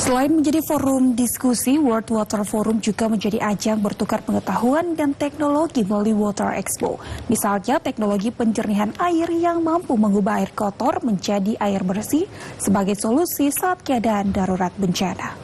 Selain menjadi forum diskusi, World Water Forum juga menjadi ajang bertukar pengetahuan dan teknologi melalui Water Expo. Misalnya teknologi penjernihan air yang mampu mengubah air kotor menjadi air bersih sebagai solusi saat keadaan darurat bencana.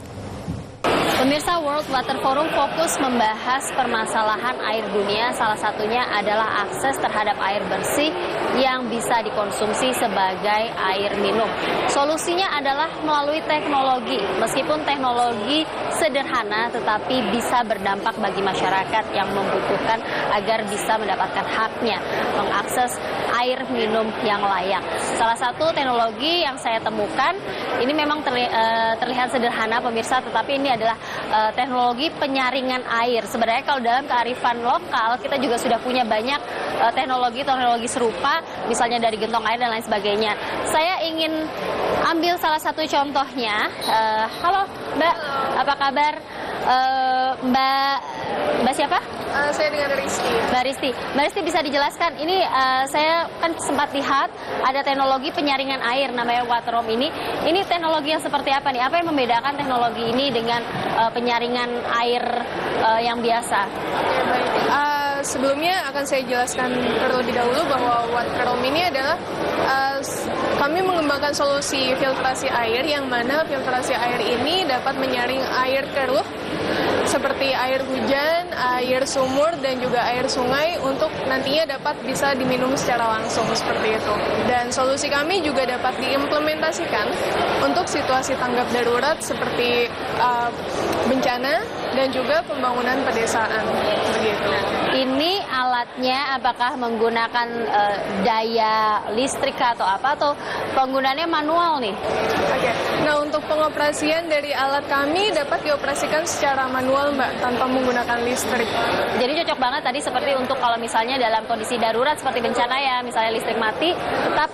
Pemirsa, World Water Forum fokus membahas permasalahan air dunia, salah satunya adalah akses terhadap air bersih yang bisa dikonsumsi sebagai air minum. Solusinya adalah melalui teknologi, meskipun teknologi sederhana tetapi bisa berdampak bagi masyarakat yang membutuhkan agar bisa mendapatkan haknya mengakses air minum yang layak. Salah satu teknologi yang saya temukan, ini memang terlihat sederhana pemirsa, tetapi ini adalah teknologi penyaringan air. Sebenarnya kalau dalam kearifan lokal kita juga sudah punya banyak teknologi serupa, misalnya dari gentong air dan lain sebagainya. Saya ingin ambil salah satu contohnya. Halo Mbak, apa kabar? Mbak siapa? Saya dengan Risti. Mbak Risti bisa dijelaskan, ini saya kan sempat lihat ada teknologi penyaringan air namanya Waterome ini. Ini teknologi yang seperti apa nih? Apa yang membedakan teknologi ini dengan penyaringan air yang biasa? Oke, baik. Sebelumnya akan saya jelaskan terlebih dahulu bahwa Waterome ini adalah kami mengembangkan solusi filtrasi air yang mana filtrasi air ini dapat menyaring air keruh seperti air hujan, air sumur, dan juga air sungai untuk nantinya dapat bisa diminum secara langsung seperti itu. Dan solusi kami juga dapat diimplementasikan untuk situasi tanggap darurat seperti bencana dan juga pembangunan pedesaan. Begitu. Ini alatnya apakah menggunakan daya listrik atau apa, atau penggunaannya manual nih? Oke. Nah, untuk pengoperasian dari alat kami dapat dioperasikan secara manual, Mbak, tanpa menggunakan listrik. Jadi cocok banget tadi seperti untuk kalau misalnya dalam kondisi darurat seperti bencana ya, misalnya listrik mati, tetap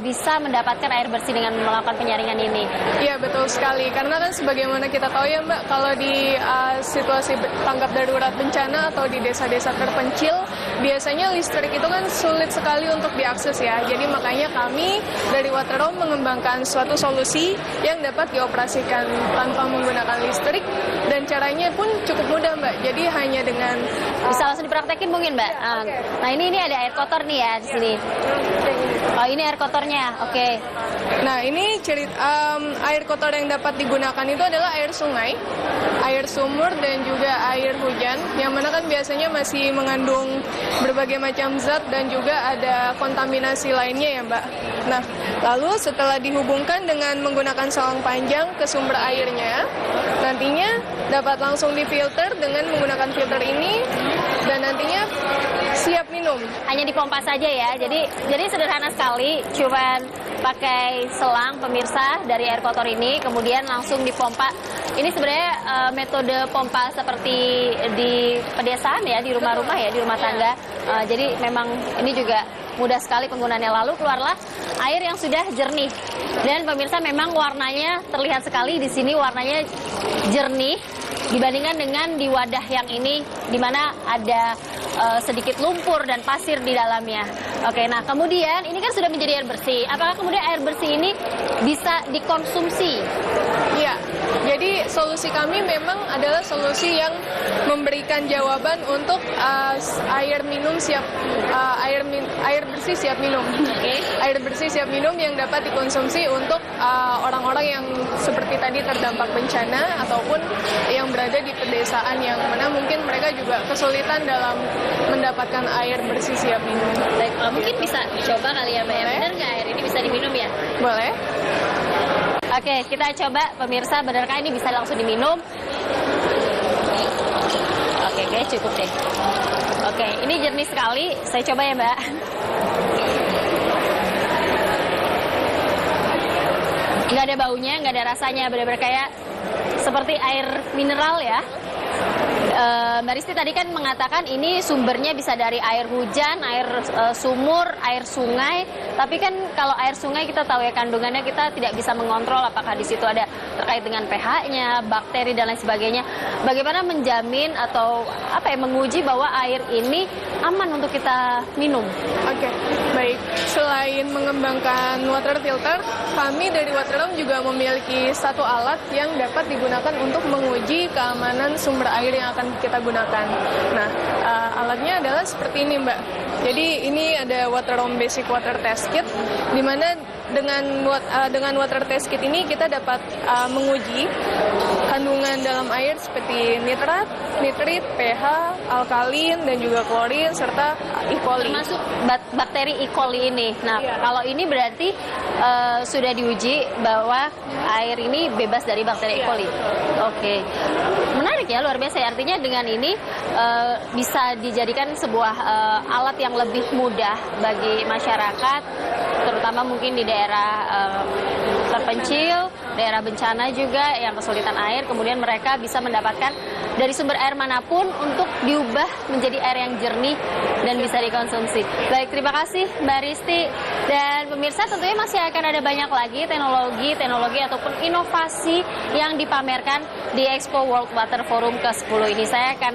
bisa mendapatkan air bersih dengan melakukan penyaringan ini. Iya, betul sekali. Karena kan sebagaimana kita tahu ya, Mbak, kalau di situasi tanggap darurat bencana atau di desa-desa terpencil, biasanya listrik itu kan sulit sekali untuk diakses ya. Jadi makanya kami dari Waterome mengembangkan suatu solusi yang dapat dioperasikan tanpa menggunakan listrik, dan caranya pun cukup mudah, Mbak. Jadi hanya dengan bisa langsung dipraktekin mungkin, Mbak. Ya, okay. Nah, ini ada air kotor nih ya di sini. Oh, ini air kotornya. Oke. Nah, ini air kotor yang dapat digunakan itu adalah air sungai, air sumur, dan juga air hujan, yang mana kan biasanya masih mengandung berbagai macam zat dan juga ada kontaminasi lainnya ya, Mbak. Nah, lalu setelah dihubungkan dengan menggunakan selang panjang ke sumber airnya, nantinya dapat langsung difilter dengan menggunakan filter ini, dan nantinya siap minum. Hanya dipompa saja ya. Jadi sederhana sekali, cuman pakai selang pemirsa dari air kotor ini, kemudian langsung dipompa. Ini sebenarnya metode pompa seperti di pedesaan ya, di rumah-rumah ya, di rumah tangga. Jadi memang ini juga mudah sekali penggunaannya. Lalu keluarlah air yang sudah jernih. Dan pemirsa memang warnanya terlihat sekali di sini, warnanya jernih dibandingkan dengan di wadah yang ini, di mana ada sedikit lumpur dan pasir di dalamnya. Oke, nah kemudian ini kan sudah menjadi air bersih. Apakah kemudian air bersih ini bisa dikonsumsi? Iya, jadi solusi kami memang adalah solusi yang memberikan jawaban untuk air minum siap, air bersih siap minum. Okay. Air bersih siap minum yang dapat dikonsumsi untuk orang-orang yang seperti tadi terdampak bencana ataupun yang berada di pedesaan yang mana mungkin mereka juga kesulitan dalam mendapatkan air bersih siap minum. Baik, mungkin bisa dicoba kali ya, Mbak. Benar nggak air ini bisa diminum ya? Boleh. Oke, kita coba pemirsa, benarkah ini bisa langsung diminum? Oke, cukup deh. Oke, ini jernih sekali. Saya coba ya, Mbak. Nggak ada baunya, nggak ada rasanya, benar-benar kayak seperti air mineral ya. Mbak Risti tadi kan mengatakan ini sumbernya bisa dari air hujan, air sumur, air sungai. Tapi kan kalau air sungai kita tahu ya kandungannya, kita tidak bisa mengontrol apakah di situ ada terkait dengan pH-nya, bakteri dan lain sebagainya. Bagaimana menjamin atau menguji bahwa air ini aman untuk kita minum? Oke. Baik, selain mengembangkan water filter, kami dari Waterome juga memiliki satu alat yang dapat digunakan untuk menguji keamanan sumber air yang akan kita gunakan. Nah, alatnya adalah seperti ini, Mbak. Jadi ini ada Waterome Basic Water Test Kit, di mana dengan water test kit ini kita dapat menguji kandungan dalam air seperti nitrat, nitrit, pH, alkalin, dan juga klorin, serta E. coli. Termasuk bakteri E. coli ini. Nah, Iya. kalau ini berarti sudah diuji bahwa air ini bebas dari bakteri E. Iya. coli. Oke. Menarik ya, luar biasa. Artinya dengan ini bisa dijadikan sebuah alat yang lebih mudah bagi masyarakat, terutama mungkin di daerah terpencil, daerah bencana juga yang kesulitan air, kemudian mereka bisa mendapatkan dari sumber air manapun untuk diubah menjadi air yang jernih dan bisa dikonsumsi. Baik, terima kasih Mbak Risti. Dan pemirsa, tentunya masih akan ada banyak lagi teknologi ataupun inovasi yang dipamerkan di Expo World Water Forum ke-10 ini. Saya akan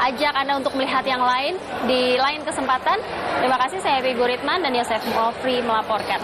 ajak Anda untuk melihat yang lain di lain kesempatan. Terima kasih, saya Evi Guritman dan Yosef Mofri melaporkan.